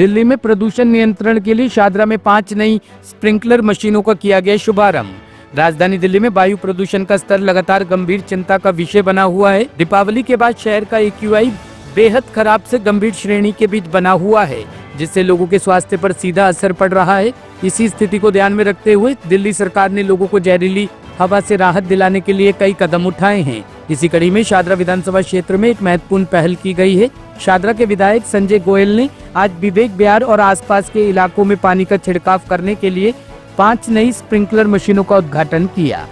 दिल्ली में प्रदूषण नियंत्रण के लिए शादरा में 5 नई स्प्रिंकलर मशीनों का किया गया शुभारंभ। राजधानी दिल्ली में वायु प्रदूषण का स्तर लगातार गंभीर चिंता का विषय बना हुआ है। दीपावली के बाद शहर का AQI बेहद खराब से गंभीर श्रेणी के बीच बना हुआ है, जिससे लोगों के स्वास्थ्य पर सीधा असर पड़ रहा है। इसी स्थिति को ध्यान में रखते हुए दिल्ली सरकार ने लोगों को जहरीली हवा से राहत दिलाने के लिए कई कदम उठाए हैं। इसी कड़ी में शादरा विधानसभा क्षेत्र में एक महत्वपूर्ण पहल की गई है। शादरा के विधायक संजय गोयल ने आज विवेक विहार और आसपास के इलाकों में पानी का छिड़काव करने के लिए 5 नई स्प्रिंकलर मशीनों का उद्घाटन किया।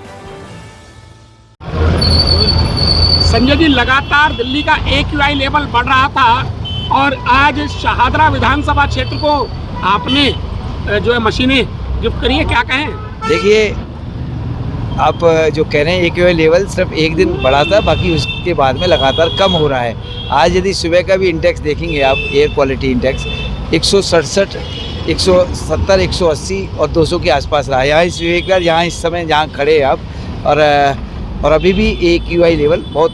संजय जी, लगातार दिल्ली का AQI लेवल बढ़ रहा था और आज शाहदरा विधानसभा क्षेत्र को आपने जो है मशीनें गिफ्ट करी है, क्या कहें? देखिए, आप जो कह रहे हैं AQI लेवल सिर्फ एक दिन बढ़ा था, बाकी उसके बाद में लगातार कम हो रहा है। आज यदि सुबह का भी इंडेक्स देखेंगे आप, एयर क्वालिटी इंडेक्स 167, 170, 180 और 200 के आसपास रहा है। यहाँ इस विवेक यहाँ इस समय जहाँ खड़े हैं आप, और अभी भी AQI लेवल बहुत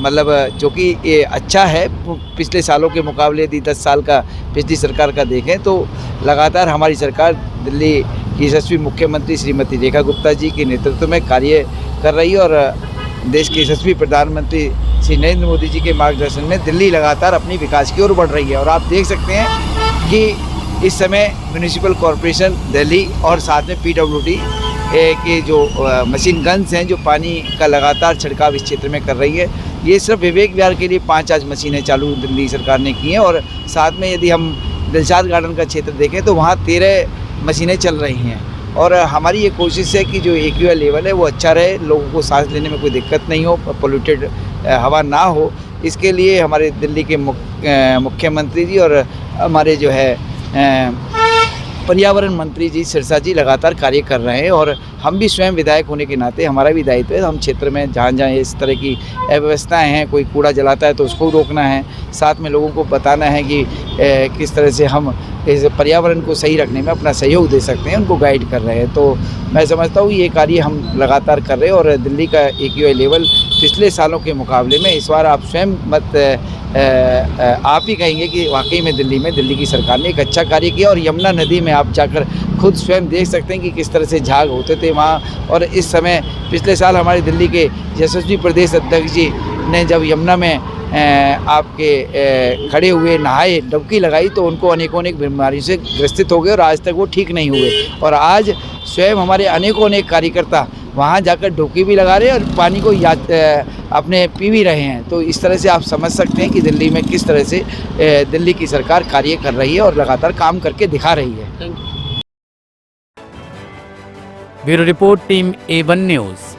मतलब जो कि ये अच्छा है पिछले सालों के मुकाबले। यदि 10 साल का पिछली सरकार का देखें तो लगातार हमारी सरकार दिल्ली की यशस्वी मुख्यमंत्री श्रीमती रेखा गुप्ता जी के नेतृत्व में कार्य कर रही है और देश के यशस्वी प्रधानमंत्री श्री नरेंद्र मोदी जी के मार्गदर्शन में दिल्ली लगातार अपनी विकास की ओर बढ़ रही है। और आप देख सकते हैं कि इस समय म्यूनिसिपल कॉरपोरेशन दिल्ली और साथ में PWD के जो मशीन गन्स हैं जो पानी का लगातार छिड़काव इस क्षेत्र में कर रही है। ये सिर्फ विवेक विहार के लिए 5 आज मशीनें चालू दिल्ली सरकार ने की हैं और साथ में यदि हम दिलशाद गार्डन का क्षेत्र देखें तो वहाँ 13 मशीनें चल रही हैं। और हमारी ये कोशिश है कि जो AQI लेवल है वो अच्छा रहे, लोगों को सांस लेने में कोई दिक्कत नहीं हो, पोल्यूटेड हवा ना हो। इसके लिए हमारे दिल्ली के मुख्यमंत्री जी और हमारे जो है पर्यावरण मंत्री जी सिरसा जी लगातार कार्य कर रहे हैं। और हम भी स्वयं विधायक होने के नाते हमारा भी दायित्व है, हम क्षेत्र में जहाँ जहाँ इस तरह की अव्यवस्थाएं हैं, कोई कूड़ा जलाता है तो उसको रोकना है, साथ में लोगों को बताना है कि किस तरह से हम इस पर्यावरण को सही रखने में अपना सहयोग दे सकते हैं, उनको गाइड कर रहे हैं। तो मैं समझता हूँ ये कार्य हम लगातार कर रहे हैं और दिल्ली का AQI लेवल पिछले सालों के मुकाबले में इस बार आप स्वयं आप ही कहेंगे कि वाकई में दिल्ली की सरकार ने एक अच्छा कार्य किया। और यमुना नदी में आप जाकर खुद स्वयं देख सकते हैं कि किस तरह से झाग होते थे वहाँ। और इस समय पिछले साल हमारे दिल्ली के यशस्वी प्रदेश अध्यक्ष जी ने जब यमुना में आपके खड़े हुए नहाए, डुबकी लगाई तो उनको अनेकों बीमारियों से ग्रसित हो गए और आज तक वो ठीक नहीं हुए। और आज स्वयं हमारे अनेकों कार्यकर्ता वहाँ जाकर डुबकी भी लगा रहे हैं और पानी को अपने पी भी रहे हैं। तो इस तरह से आप समझ सकते हैं कि दिल्ली में किस तरह से दिल्ली की सरकार कार्य कर रही है और लगातार काम करके दिखा रही है। Bureau report, team A1 news.